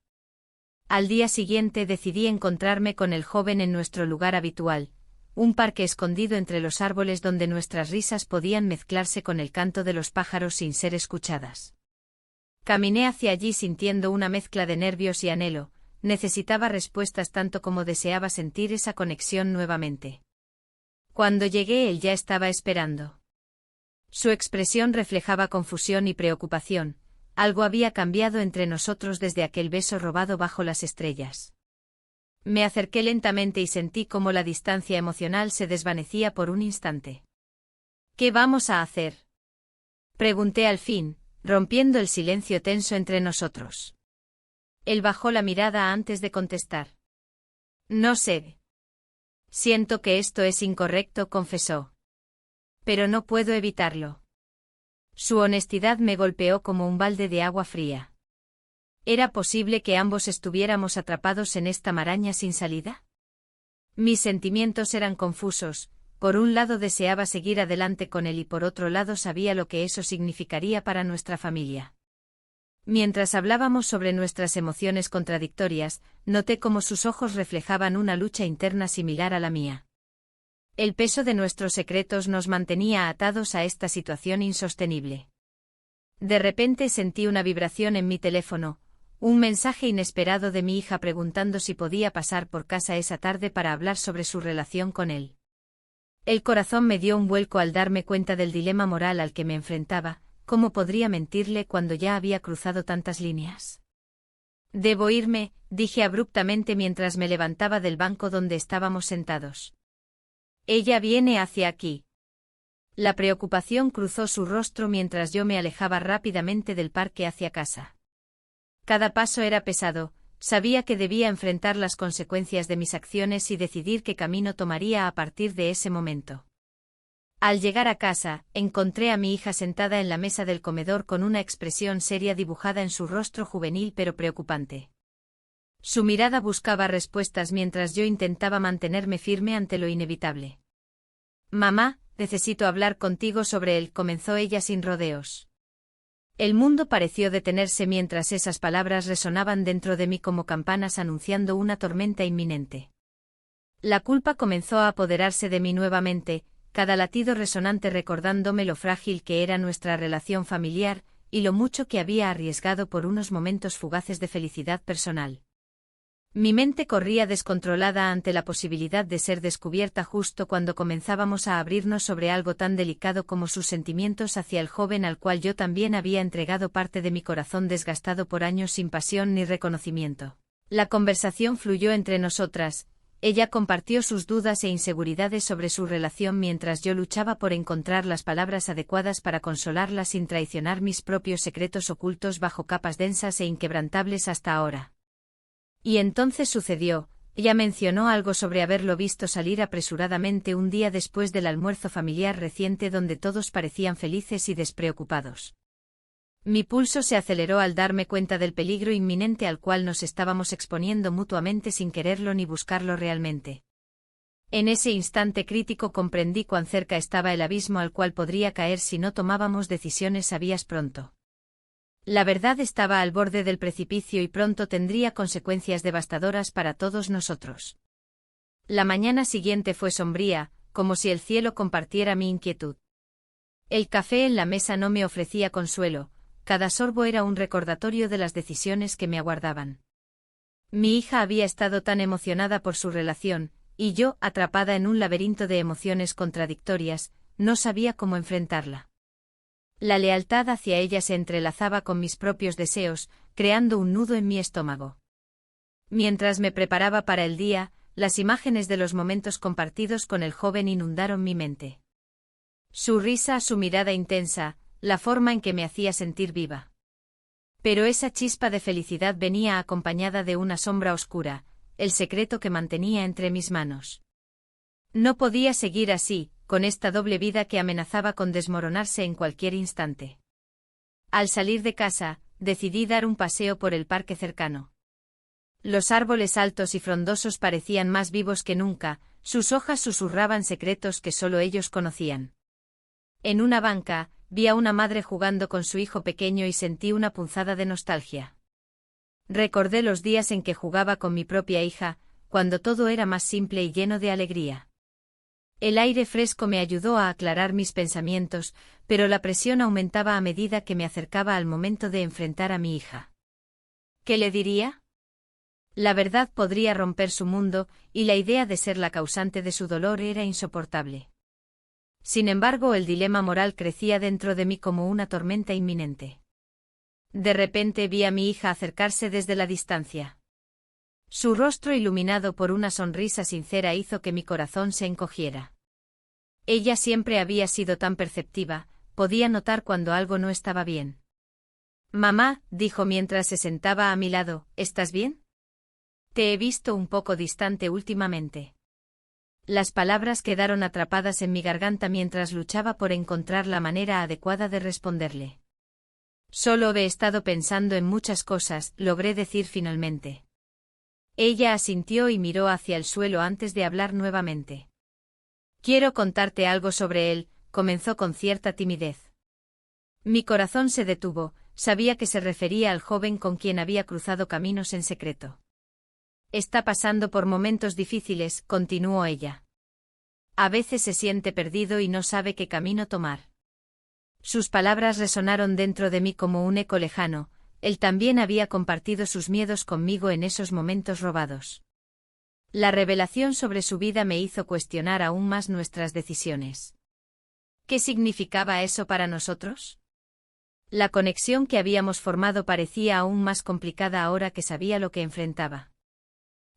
Al día siguiente decidí encontrarme con el joven en nuestro lugar habitual, un parque escondido entre los árboles donde nuestras risas podían mezclarse con el canto de los pájaros sin ser escuchadas. Caminé hacia allí sintiendo una mezcla de nervios y anhelo, necesitaba respuestas tanto como deseaba sentir esa conexión nuevamente. Cuando llegué él ya estaba esperando. Su expresión reflejaba confusión y preocupación. Algo había cambiado entre nosotros desde aquel beso robado bajo las estrellas. Me acerqué lentamente y sentí cómo la distancia emocional se desvanecía por un instante. ¿Qué vamos a hacer?, pregunté al fin, rompiendo el silencio tenso entre nosotros. Él bajó la mirada antes de contestar. No sé. Siento que esto es incorrecto, confesó. Pero no puedo evitarlo. Su honestidad me golpeó como un balde de agua fría. ¿Era posible que ambos estuviéramos atrapados en esta maraña sin salida? Mis sentimientos eran confusos. Por un lado deseaba seguir adelante con él y por otro lado sabía lo que eso significaría para nuestra familia. Mientras hablábamos sobre nuestras emociones contradictorias, noté cómo sus ojos reflejaban una lucha interna similar a la mía. El peso de nuestros secretos nos mantenía atados a esta situación insostenible. De repente sentí una vibración en mi teléfono, un mensaje inesperado de mi hija preguntando si podía pasar por casa esa tarde para hablar sobre su relación con él. El corazón me dio un vuelco al darme cuenta del dilema moral al que me enfrentaba. ¿Cómo podría mentirle cuando ya había cruzado tantas líneas? Debo irme, dije abruptamente mientras me levantaba del banco donde estábamos sentados. Ella viene hacia aquí. La preocupación cruzó su rostro mientras yo me alejaba rápidamente del parque hacia casa. Cada paso era pesado, sabía que debía enfrentar las consecuencias de mis acciones y decidir qué camino tomaría a partir de ese momento. Al llegar a casa, encontré a mi hija sentada en la mesa del comedor con una expresión seria dibujada en su rostro juvenil pero preocupante. Su mirada buscaba respuestas mientras yo intentaba mantenerme firme ante lo inevitable. «Mamá, necesito hablar contigo sobre él», comenzó ella sin rodeos. El mundo pareció detenerse mientras esas palabras resonaban dentro de mí como campanas anunciando una tormenta inminente. La culpa comenzó a apoderarse de mí nuevamente, cada latido resonante recordándome lo frágil que era nuestra relación familiar, y lo mucho que había arriesgado por unos momentos fugaces de felicidad personal. Mi mente corría descontrolada ante la posibilidad de ser descubierta justo cuando comenzábamos a abrirnos sobre algo tan delicado como sus sentimientos hacia el joven al cual yo también había entregado parte de mi corazón desgastado por años sin pasión ni reconocimiento. La conversación fluyó entre nosotras. Ella compartió sus dudas e inseguridades sobre su relación mientras yo luchaba por encontrar las palabras adecuadas para consolarla sin traicionar mis propios secretos ocultos bajo capas densas e inquebrantables hasta ahora. Y entonces sucedió. Ella mencionó algo sobre haberlo visto salir apresuradamente un día después del almuerzo familiar reciente donde todos parecían felices y despreocupados. Mi pulso se aceleró al darme cuenta del peligro inminente al cual nos estábamos exponiendo mutuamente sin quererlo ni buscarlo realmente. En ese instante crítico comprendí cuán cerca estaba el abismo al cual podría caer si no tomábamos decisiones sabias pronto. La verdad estaba al borde del precipicio y pronto tendría consecuencias devastadoras para todos nosotros. La mañana siguiente fue sombría, como si el cielo compartiera mi inquietud. El café en la mesa no me ofrecía consuelo. Cada sorbo era un recordatorio de las decisiones que me aguardaban. Mi hija había estado tan emocionada por su relación, y yo, atrapada en un laberinto de emociones contradictorias, no sabía cómo enfrentarla. La lealtad hacia ella se entrelazaba con mis propios deseos, creando un nudo en mi estómago. Mientras me preparaba para el día, las imágenes de los momentos compartidos con el joven inundaron mi mente. Su risa, su mirada intensa, la forma en que me hacía sentir viva. Pero esa chispa de felicidad venía acompañada de una sombra oscura, el secreto que mantenía entre mis manos. No podía seguir así, con esta doble vida que amenazaba con desmoronarse en cualquier instante. Al salir de casa, decidí dar un paseo por el parque cercano. Los árboles altos y frondosos parecían más vivos que nunca, sus hojas susurraban secretos que solo ellos conocían. En una banca, vi a una madre jugando con su hijo pequeño y sentí una punzada de nostalgia. Recordé los días en que jugaba con mi propia hija, cuando todo era más simple y lleno de alegría. El aire fresco me ayudó a aclarar mis pensamientos, pero la presión aumentaba a medida que me acercaba al momento de enfrentar a mi hija. ¿Qué le diría? La verdad podría romper su mundo, y la idea de ser la causante de su dolor era insoportable. Sin embargo, el dilema moral crecía dentro de mí como una tormenta inminente. De repente vi a mi hija acercarse desde la distancia. Su rostro iluminado por una sonrisa sincera hizo que mi corazón se encogiera. Ella siempre había sido tan perceptiva, podía notar cuando algo no estaba bien. «Mamá», dijo mientras se sentaba a mi lado, «¿estás bien? Te he visto un poco distante últimamente». Las palabras quedaron atrapadas en mi garganta mientras luchaba por encontrar la manera adecuada de responderle. «Solo he estado pensando en muchas cosas», logré decir finalmente. Ella asintió y miró hacia el suelo antes de hablar nuevamente. «Quiero contarte algo sobre él», comenzó con cierta timidez. Mi corazón se detuvo, sabía que se refería al joven con quien había cruzado caminos en secreto. «Está pasando por momentos difíciles», continuó ella. «A veces se siente perdido y no sabe qué camino tomar». Sus palabras resonaron dentro de mí como un eco lejano. Él también había compartido sus miedos conmigo en esos momentos robados. La revelación sobre su vida me hizo cuestionar aún más nuestras decisiones. ¿Qué significaba eso para nosotros? La conexión que habíamos formado parecía aún más complicada ahora que sabía lo que enfrentaba.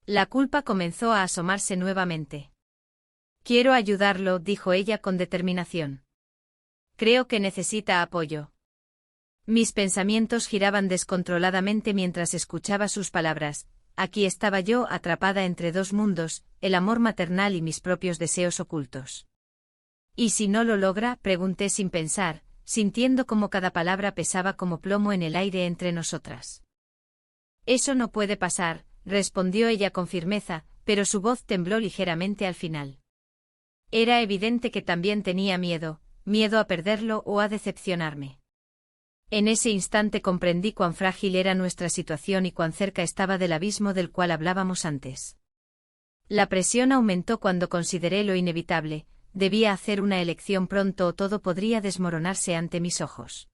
La culpa comenzó a asomarse nuevamente. «Quiero ayudarlo», dijo ella con determinación. «Creo que necesita apoyo». Mis pensamientos giraban descontroladamente mientras escuchaba sus palabras. Aquí estaba yo atrapada entre dos mundos, el amor maternal y mis propios deseos ocultos. «¿Y si no lo logra?», pregunté sin pensar, sintiendo como cada palabra pesaba como plomo en el aire entre nosotras. «Eso no puede pasar», respondió ella con firmeza, pero su voz tembló ligeramente al final. Era evidente que también tenía miedo a perderlo o a decepcionarme. En ese instante comprendí cuán frágil era nuestra situación y cuán cerca estaba del abismo del cual hablábamos antes. La presión aumentó cuando consideré lo inevitable, debía hacer una elección pronto o todo podría desmoronarse ante mis ojos.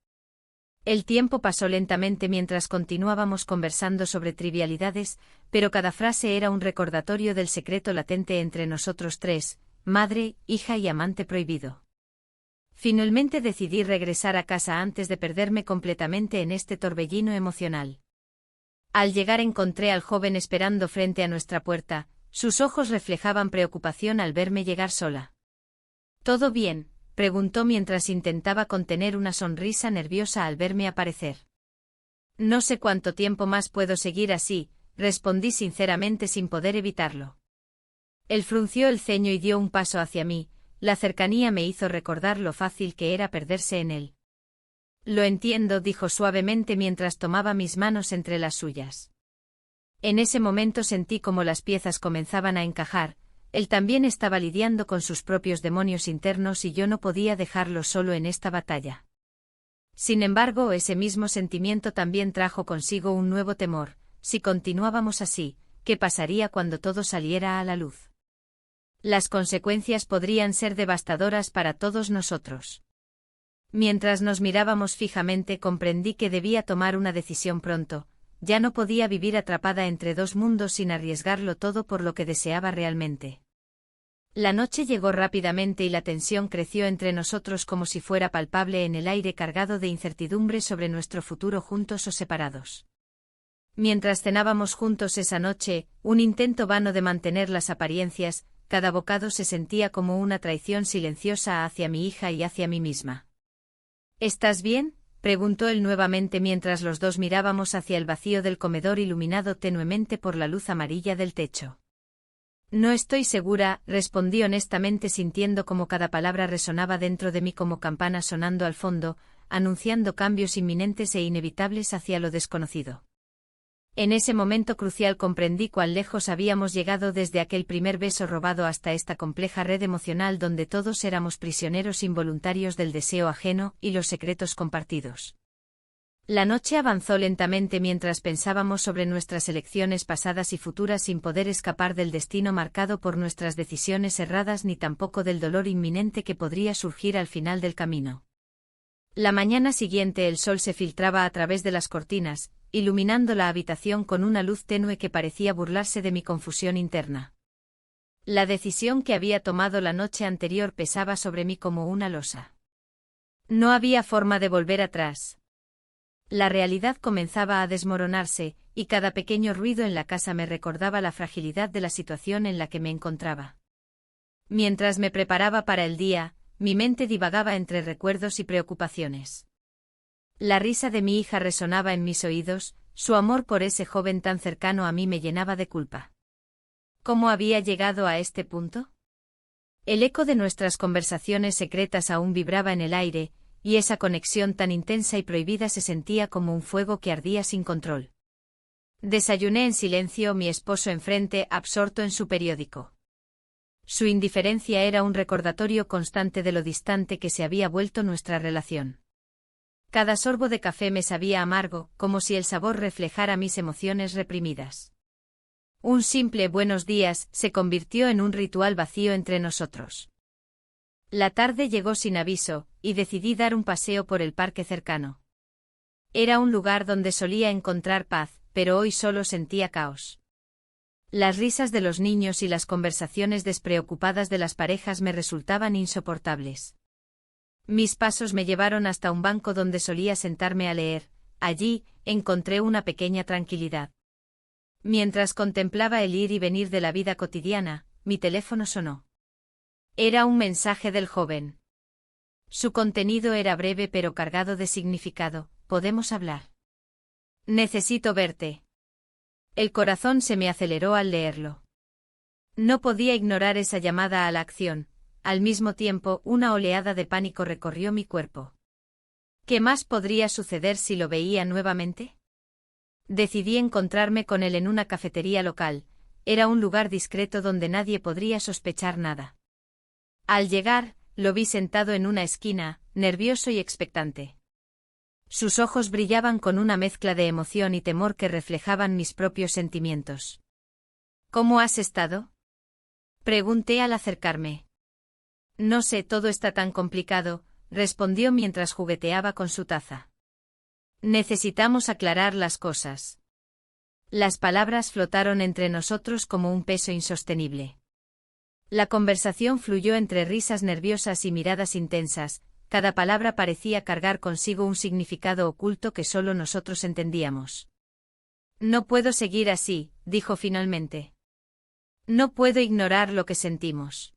El tiempo pasó lentamente mientras continuábamos conversando sobre trivialidades, pero cada frase era un recordatorio del secreto latente entre nosotros tres, madre, hija y amante prohibido. Finalmente decidí regresar a casa antes de perderme completamente en este torbellino emocional. Al llegar encontré al joven esperando frente a nuestra puerta, sus ojos reflejaban preocupación al verme llegar sola. «¿Todo bien?», preguntó mientras intentaba contener una sonrisa nerviosa al verme aparecer. «No sé cuánto tiempo más puedo seguir así», respondí sinceramente sin poder evitarlo. Él frunció el ceño y dio un paso hacia mí. La cercanía me hizo recordar lo fácil que era perderse en él. «Lo entiendo», dijo suavemente mientras tomaba mis manos entre las suyas. En ese momento sentí como las piezas comenzaban a encajar. Él también estaba lidiando con sus propios demonios internos y yo no podía dejarlo solo en esta batalla. Sin embargo, ese mismo sentimiento también trajo consigo un nuevo temor. Si continuábamos así, ¿qué pasaría cuando todo saliera a la luz? Las consecuencias podrían ser devastadoras para todos nosotros. Mientras nos mirábamos fijamente comprendí que debía tomar una decisión pronto. Ya no podía vivir atrapada entre dos mundos sin arriesgarlo todo por lo que deseaba realmente. La noche llegó rápidamente y la tensión creció entre nosotros como si fuera palpable en el aire cargado de incertidumbre sobre nuestro futuro juntos o separados. Mientras cenábamos juntos esa noche, un intento vano de mantener las apariencias, cada bocado se sentía como una traición silenciosa hacia mi hija y hacia mí misma. «¿Estás bien?», preguntó él nuevamente mientras los dos mirábamos hacia el vacío del comedor iluminado tenuemente por la luz amarilla del techo. «No estoy segura», respondí honestamente sintiendo como cada palabra resonaba dentro de mí como campanas sonando al fondo, anunciando cambios inminentes e inevitables hacia lo desconocido. En ese momento crucial comprendí cuán lejos habíamos llegado desde aquel primer beso robado hasta esta compleja red emocional donde todos éramos prisioneros involuntarios del deseo ajeno y los secretos compartidos. La noche avanzó lentamente mientras pensábamos sobre nuestras elecciones pasadas y futuras sin poder escapar del destino marcado por nuestras decisiones erradas ni tampoco del dolor inminente que podría surgir al final del camino. La mañana siguiente el sol se filtraba a través de las cortinas, iluminando la habitación con una luz tenue que parecía burlarse de mi confusión interna. La decisión que había tomado la noche anterior pesaba sobre mí como una losa. No había forma de volver atrás. La realidad comenzaba a desmoronarse, y cada pequeño ruido en la casa me recordaba la fragilidad de la situación en la que me encontraba. Mientras me preparaba para el día, mi mente divagaba entre recuerdos y preocupaciones. La risa de mi hija resonaba en mis oídos, su amor por ese joven tan cercano a mí me llenaba de culpa. ¿Cómo había llegado a este punto? El eco de nuestras conversaciones secretas aún vibraba en el aire, y esa conexión tan intensa y prohibida se sentía como un fuego que ardía sin control. Desayuné en silencio, mi esposo enfrente, absorto en su periódico. Su indiferencia era un recordatorio constante de lo distante que se había vuelto nuestra relación. Cada sorbo de café me sabía amargo, como si el sabor reflejara mis emociones reprimidas. Un simple buenos días se convirtió en un ritual vacío entre nosotros. La tarde llegó sin aviso, y decidí dar un paseo por el parque cercano. Era un lugar donde solía encontrar paz, pero hoy solo sentía caos. Las risas de los niños y las conversaciones despreocupadas de las parejas me resultaban insoportables. Mis pasos me llevaron hasta un banco donde solía sentarme a leer. Allí, encontré una pequeña tranquilidad. Mientras contemplaba el ir y venir de la vida cotidiana, mi teléfono sonó. Era un mensaje del joven. Su contenido era breve pero cargado de significado. ¿Podemos hablar? Necesito verte. El corazón se me aceleró al leerlo. No podía ignorar esa llamada a la acción. Al mismo tiempo, una oleada de pánico recorrió mi cuerpo. ¿Qué más podría suceder si lo veía nuevamente? Decidí encontrarme con él en una cafetería local. Era un lugar discreto donde nadie podría sospechar nada. Al llegar, lo vi sentado en una esquina, nervioso y expectante. Sus ojos brillaban con una mezcla de emoción y temor que reflejaban mis propios sentimientos. ¿Cómo has estado? Pregunté al acercarme. No sé, todo está tan complicado, respondió mientras jugueteaba con su taza. Necesitamos aclarar las cosas. Las palabras flotaron entre nosotros como un peso insostenible. La conversación fluyó entre risas nerviosas y miradas intensas. Cada palabra parecía cargar consigo un significado oculto que solo nosotros entendíamos. No puedo seguir así, dijo finalmente. No puedo ignorar lo que sentimos.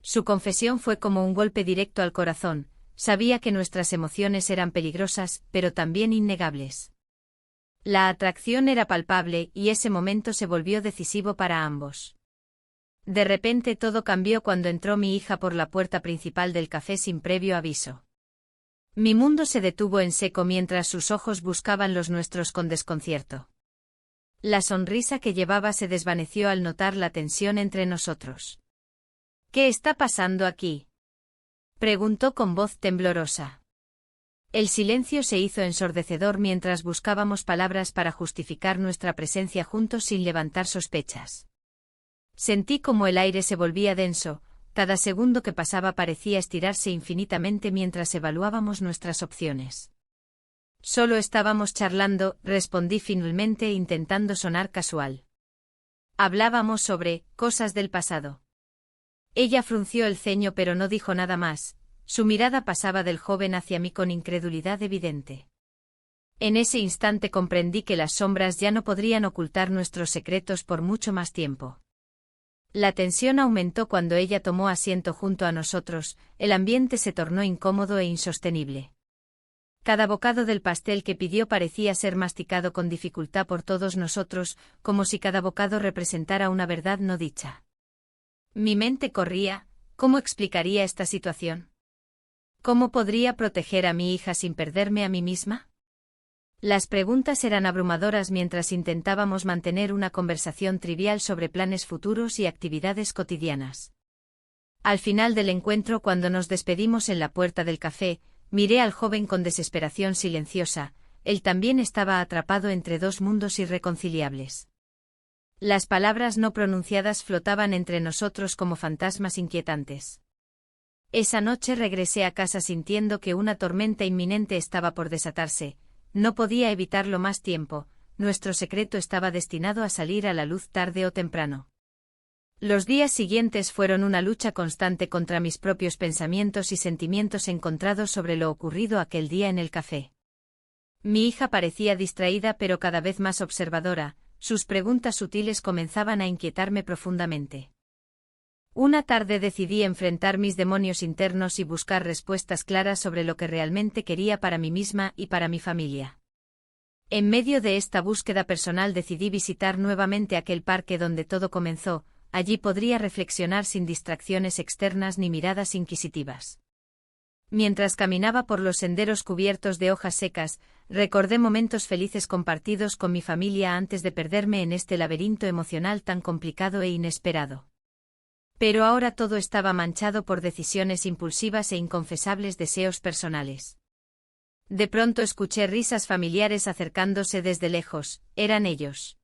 Su confesión fue como un golpe directo al corazón. Sabía que nuestras emociones eran peligrosas, pero también innegables. La atracción era palpable y ese momento se volvió decisivo para ambos. De repente todo cambió cuando entró mi hija por la puerta principal del café sin previo aviso. Mi mundo se detuvo en seco mientras sus ojos buscaban los nuestros con desconcierto. La sonrisa que llevaba se desvaneció al notar la tensión entre nosotros. ¿Qué está pasando aquí?, preguntó con voz temblorosa. El silencio se hizo ensordecedor mientras buscábamos palabras para justificar nuestra presencia juntos sin levantar sospechas. Sentí como el aire se volvía denso, cada segundo que pasaba parecía estirarse infinitamente mientras evaluábamos nuestras opciones. Solo estábamos charlando, respondí finalmente intentando sonar casual. Hablábamos sobre cosas del pasado. Ella frunció el ceño pero no dijo nada más, su mirada pasaba del joven hacia mí con incredulidad evidente. En ese instante comprendí que las sombras ya no podrían ocultar nuestros secretos por mucho más tiempo. La tensión aumentó cuando ella tomó asiento junto a nosotros, el ambiente se tornó incómodo e insostenible. Cada bocado del pastel que pidió parecía ser masticado con dificultad por todos nosotros, como si cada bocado representara una verdad no dicha. Mi mente corría, ¿cómo explicaría esta situación? ¿Cómo podría proteger a mi hija sin perderme a mí misma? Las preguntas eran abrumadoras mientras intentábamos mantener una conversación trivial sobre planes futuros y actividades cotidianas. Al final del encuentro, cuando nos despedimos en la puerta del café, miré al joven con desesperación silenciosa. Él también estaba atrapado entre dos mundos irreconciliables. Las palabras no pronunciadas flotaban entre nosotros como fantasmas inquietantes. Esa noche regresé a casa sintiendo que una tormenta inminente estaba por desatarse. No podía evitarlo más tiempo, nuestro secreto estaba destinado a salir a la luz tarde o temprano. Los días siguientes fueron una lucha constante contra mis propios pensamientos y sentimientos encontrados sobre lo ocurrido aquel día en el café. Mi hija parecía distraída pero cada vez más observadora, sus preguntas sutiles comenzaban a inquietarme profundamente. Una tarde decidí enfrentar mis demonios internos y buscar respuestas claras sobre lo que realmente quería para mí misma y para mi familia. En medio de esta búsqueda personal decidí visitar nuevamente aquel parque donde todo comenzó. Allí podría reflexionar sin distracciones externas ni miradas inquisitivas. Mientras caminaba por los senderos cubiertos de hojas secas, recordé momentos felices compartidos con mi familia antes de perderme en este laberinto emocional tan complicado e inesperado. Pero ahora todo estaba manchado por decisiones impulsivas e inconfesables deseos personales. De pronto escuché risas familiares acercándose desde lejos, eran ellos.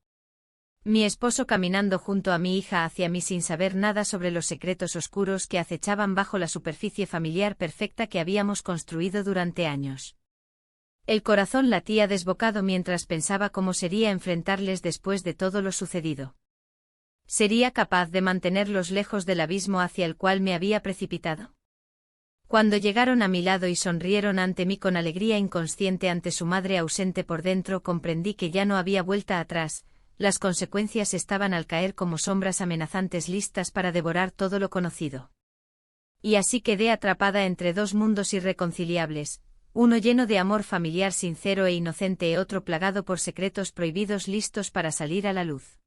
Mi esposo caminando junto a mi hija hacia mí sin saber nada sobre los secretos oscuros que acechaban bajo la superficie familiar perfecta que habíamos construido durante años. El corazón latía desbocado mientras pensaba cómo sería enfrentarles después de todo lo sucedido. ¿Sería capaz de mantenerlos lejos del abismo hacia el cual me había precipitado? Cuando llegaron a mi lado y sonrieron ante mí con alegría inconsciente ante su madre ausente por dentro, comprendí que ya no había vuelta atrás. Las consecuencias estaban al caer como sombras amenazantes listas para devorar todo lo conocido. Y así quedé atrapada entre dos mundos irreconciliables, uno lleno de amor familiar sincero e inocente y otro plagado por secretos prohibidos listos para salir a la luz.